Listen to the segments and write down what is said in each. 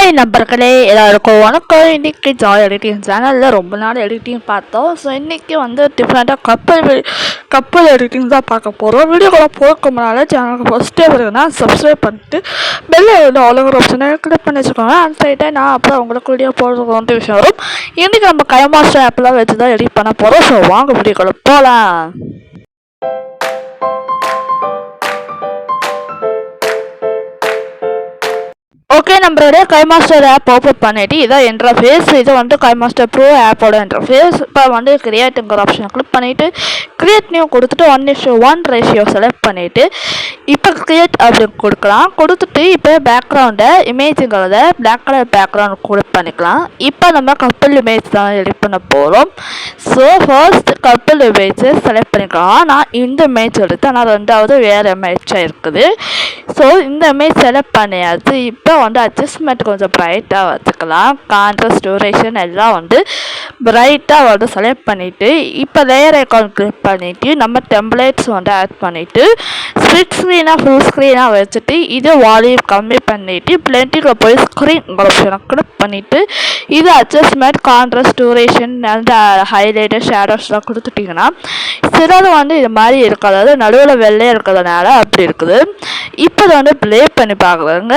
Hi நண்பர்களே, எல்லாருக்கும் வணக்கம். இன்றைக்கி ஜாய் எடிட்டிங் சேனலில் ரொம்ப நாள் எடிட்டிங் பார்த்தோம். ஸோ இன்றைக்கி வந்து டிஃப்ரெண்ட்டாக கப்பல் எடிட்டிங் தான் பார்க்க போகிறோம். வீடியோக்குள்ளே போக முன்னால சேனலுக்கு ஃபஸ்ட்டே வருதுன்னா சப்ஸ்கிரைப் பண்ணிட்டு பெல்ல வந்து அவ்வளோ ஆப்ஷனை கிளிக் பண்ணி வச்சுக்கோங்க. அந்த சைட்டை நான் அப்புறம் உங்களுக்கு வீடியோ போடுறது வந்து விஷயம் வரும். இன்றைக்கி நம்ம கைமாஸ்டர் ஆப்லாம் வச்சு தான் எடிட் பண்ண போகிறோம். ஸோ வாங்க வீடியோக்குள்ளே போகலாம். ஓகே, நம்மளோட கைமாஸ்டர் ஆப் ஓப்பன் பண்ணிவிட்டு இதான் இன்டர்ஃபேஸ். இது வந்து கைமாஸ்டர் ப்ரோ ஆப்போட இன்டர்ஃபேஸ். இப்போ வந்து கிரியேட்டுங்கிற ஆப்ஷனை கிளிக் பண்ணிவிட்டு கிரியேட் நியூ கொடுத்துட்டு 1:1 ரேஷியோ செலக்ட் பண்ணிவிட்டு இப்போ கிரியேட் அப்படின்னு கொடுக்கலாம். கொடுத்துட்டு இப்போ பேக்ரவுண்டை இமேஜுங்கிறத பிளாக் கலர் பேக்ரவுண்ட் கிளிக் பண்ணிக்கலாம். இப்போ நம்ம கப்பல் இமேஜ் தான் எடிட் பண்ண போகிறோம். ஸோ ஃபர்ஸ்ட் கப்பல் இமேஜை செலக்ட் பண்ணிக்கலாம். நான் இந்த இமேஜ் எடுத்து ஆனால் ரெண்டாவது வேறு இமேஜாக இருக்குது. ஸோ இந்த இமேஜ் செலக்ட் பண்ணியாச்சு. இப்போ வந்து அட்ஜஸ்ட்மெண்ட் கொஞ்சம் பிரைட்டாக வச்சுக்கலாம். கான்ட்ராஸ்ட் டியூரேஷன் எல்லாம் வந்து பிரைட்டாக வந்து செலக்ட் பண்ணிவிட்டு இப்போ லேயர் ஐக்கான் கிளிக் பண்ணிவிட்டு நம்ம டெம்ப்ளேட்ஸ் வந்து ஆட் பண்ணிவிட்டு ஸ்ப்ளிட் ஸ்க்ரீனாக ஃபுல் ஸ்க்ரீனாக வச்சுட்டு இது வால்யூம் கம்மி பண்ணிவிட்டு பிளெண்டிங்கில் போய் ஸ்க்ரீன் ஆப்ஷனை கிளிக் பண்ணிவிட்டு இது அட்ஜஸ்ட்மெண்ட் கான்ட்ராஸ்ட் டியூரேஷன் அந்த ஹைலைட்டர் ஷேடோஸ்லாம் கொடுத்துட்டிங்கன்னா சிலது வந்து இது மாதிரி இருக்கிறது நடுவில் வெள்ளையாக இருக்கிறதுனால அப்படி இருக்குது. இப்போ இதை வந்து ப்ளே பண்ணி பார்க்குறாங்க.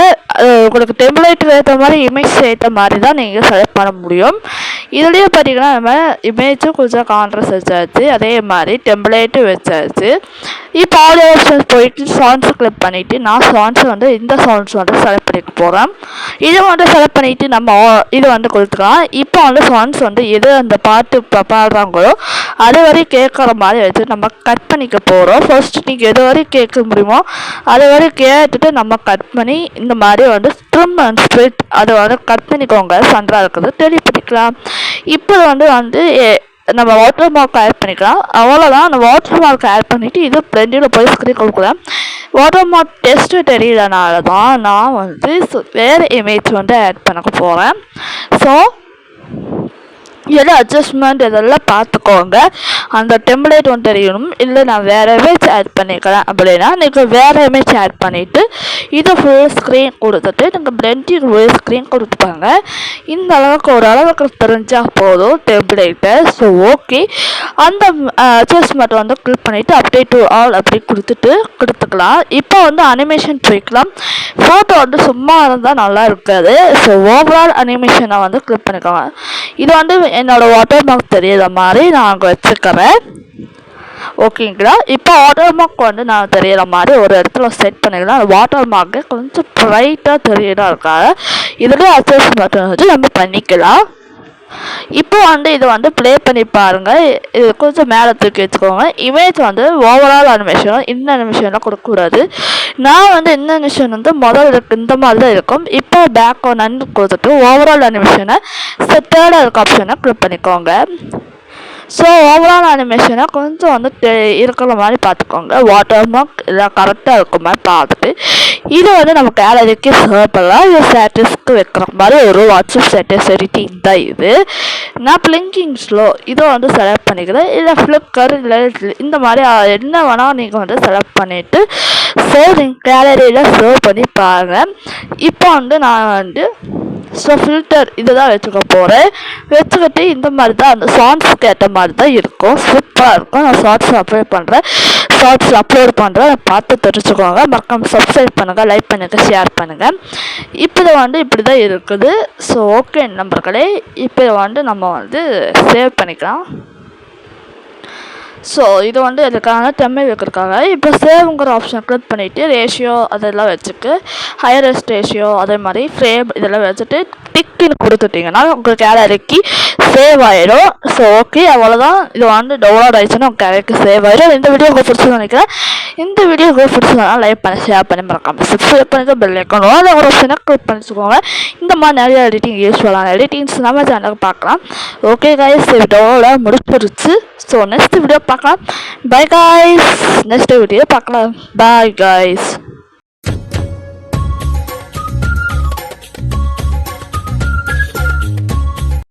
உங்களுக்கு டெம்ப்ளேட்டுக்கு ஏற்ற மாதிரி இமேஜ் ஏற்ற மாதிரி தான் நீங்கள் செலக்ட் பண்ண முடியும். இதுலேயே பார்த்தீங்கன்னா நம்ம இமேஜும் கொஞ்சம் கான்ட்ராஸ்ட் வச்சாச்சு, அதே மாதிரி டெம்ப்ளேட்டும் வச்சாச்சு. இப்போ ஆடியோ ஆப்ஷன்ஸ் போயிட்டு சாங்ஸ் கிளிக் பண்ணிவிட்டு நான் சாங்ஸ் வந்து இந்த சாங்ஸ் வந்து செலக்ட் பண்ணிக்க போகிறேன். இதை வந்து செலக்ட் பண்ணிவிட்டு நம்ம இது வந்து கொடுத்துக்கலாம். இப்போ வந்து சாங்ஸ் வந்து எது அந்த பாட்டு பாடுறாங்களோ அது வரையும் கேட்குற மாதிரி வச்சு நம்ம கட் பண்ணிக்க போகிறோம். ஃபர்ஸ்ட் நீங்கள் எது வரையும் கேட்க முடியுமோ அது வரையும் கேட்டுட்டு நம்ம கட் பண்ணி இந்த மாதிரி வந்து ட்ரிம் அண்ட் ஸ்ப்ளிட் அதை வந்து கட் பண்ணிக்கோங்க. சண்டராக இருக்குது தெளிப்பிடிக்கலாம். இப்போ வந்து நம்ம வாட்டர் மார்க் ஆட் பண்ணிக்கலாம். அவ்வளோதான். அந்த வாட்டர் மார்க் ஆட் பண்ணிவிட்டு இது ஃப்ரெண்டில் போய் ஸ்க்ரீன் கொடுக்கலாம். வாட்டர் மார்க் டெஸ்ட்டு தெரியலனால தான் நான் வந்து வேறு இமேஜ் வந்து ஆட் பண்ண போகிறேன். ஸோ இதெல்லாம் அட்ஜஸ்ட்மெண்ட் இதெல்லாம் பார்த்துக்கோங்க. அந்த டெம்ப்ளேட் ஒன்று தெரியணும். இல்லை நான் வேறு இமேஜ் ஆட் பண்ணிக்கிறேன் அப்படின்னா நீங்கள் வேறு இமேஜ் ஆட் பண்ணிவிட்டு இதை ஃபுல் ஸ்க்ரீன் கொடுத்துட்டு நீங்கள் பிளெண்டிங் ஃபுல் ஸ்க்ரீன் கொடுத்துப்பாங்க. இந்த அளவுக்கு ஒரு அளவுக்கு தெரிஞ்சால் போதும் டெம்ப்ளேட்டை. ஸோ ஓகே, அந்த அட்ஜஸ்ட்மெண்ட் வந்து கிளிக் பண்ணிவிட்டு அப்டேட் டு ஆல் அப்படி கொடுத்துக்கலாம். இப்போ வந்து அனிமேஷன் போய்க்கலாம். ஃபோட்டோ வந்து சும்மா இருந்தால் நல்லா இருக்காது. ஸோ ஓவரால் அனிமேஷனை வந்து கிளிக் பண்ணிக்கோங்க. இது வந்து என்னோடய வாட்டர் மார்க் தெரியுற மாதிரி நான் அங்கே வச்சுக்கிறேன். ஓகேங்களா? இப்போ வாட்டர் மார்க் வந்து நான் தெரியிற மாதிரி ஒரு இடத்துல செட் பண்ணிக்கலாம். வாட்டர் மார்க்கு கொஞ்சம் ப்ரைட்டாக தெரியுதா இருக்காது. இதில் அட்ஜஸ்ட்மெண்ட் வந்து நம்ம பண்ணிக்கலாம். இப்போ வந்து இதை வந்து ப்ளே பண்ணி பாருங்கள். இது கொஞ்சம் மேலே தூக்கி வச்சுக்கோங்க. இமேஜ் வந்து ஓவரால் அனிமேஷன் இந்த அனிமேஷன்லாம் கொடுக்கக்கூடாது. நான் வந்து இந்த அனிமேஷன் வந்து முதல்ல இந்த மாதிரி தான் இருக்கும். இப்போ பேக் நன்னு கொடுத்துட்டு ஓவரால் அனிமேஷனை தேர்டாக இருக்க ஆப்ஷனை கிளிக் பண்ணிக்கோங்க. ஸோ ஓவரால் அனிமேஷனை கொஞ்சம் வந்து இருக்கிற மாதிரி பார்த்துக்கோங்க. வாட்டர் மார்க் எல்லாம் கரெக்டாக இருக்கும் மாதிரி பார்த்துட்டு இது வந்து நம்ம கேலரிக்கு சேவ் பண்ணலாம். இது ஸ்டேட்டஸ்க்கு வைக்கிற மாதிரி ஒரு வாட்ஸ்அப் ஸ்டேட்டஸ் எடிட்டிங் தான் இது. நான் பிளிங்கிங் ஸ்லோ இதை வந்து செலக்ட் பண்ணிக்கிறேன். இல்லை ஃப்ளிக்கர் இல்லை இந்த மாதிரி என்ன வேணால் நீங்கள் வந்து செலக்ட் பண்ணிவிட்டு நீங்கள் கேலரியில் சேவ் பண்ணி பாருங்கள். இப்போ வந்து நான் வந்து ஸோ ஃபில்டர் இதை தான் வச்சுக்க போகிறேன். வச்சுக்கிட்டு இந்த மாதிரி தான் அந்த சாங்ஸுக்கு ஏற்ற மாதிரி தான் இருக்கும். சூப்பராக இருக்கும். நான் ஷார்ட்ஸில் அப்லோட் பண்ணுறேன். பார்த்து தெரிஞ்சுக்கோங்க. மறக்காம சப்ஸ்கிரைப் பண்ணுங்கள், லைக் பண்ணுங்கள், ஷேர் பண்ணுங்கள். இப்போ இதை வந்து இப்படி தான் இருக்குது. ஸோ ஓகே நண்பர்களே, இப்போ இதை வந்து நம்ம வந்து சேவ் பண்ணிக்கலாம். ஸோ இது வந்து இதுக்கான தமிழ் வைக்கிறதுக்காக இப்போ சேவ்ங்கிற ஆப்ஷன் கிளிக் பண்ணிவிட்டு ரேஷியோ அதெல்லாம் வச்சுட்டு ஹையரஸ்ட் ரேஷியோ அதே மாதிரி ஃப்ரேம் இதெல்லாம் வச்சுட்டு டிக்குன்னு கொடுத்துட்டிங்கன்னா உங்கள் கேலரிக்கு சேவ் ஆகிடும். ஸோ ஓகே, அவ்வளோதான். இது வந்து டவுன்லோட் ஆகிடுச்சுன்னா உங்கள் கேலரிக்கு சேவ் ஆகிடும். இந்த வீடியோ உங்களுக்கு பிடிச்சதுன்னு நினைக்கிறேன். இந்த வீடியோ உங்களுக்கு பிடிச்சதுனா லைக் பண்ணி ஷேர் பண்ணி மறக்காம சப்ஸ்கிரைப் பண்ணிட்டு பெல் ஐக்கான் ஒரு ஆப்ஷனை கிளிக் பண்ணிச்சுக்கோங்க. இந்த மாதிரி நிறைய எடிட்டிங் யூஸ்ஃபுல்லான எடிட்டிங்ஸ் நம்ம சேனலுக்கு பார்க்கலாம். ஓகே கைஸ், வீடியோவோட முடிச்சிருச்சு. ஸோ நெக்ஸ்ட் வீடியோ பார்க்கலாம். பை கைஸ், நெக்ஸ்ட் வீடியோ பார்க்கலாம். Bye guys.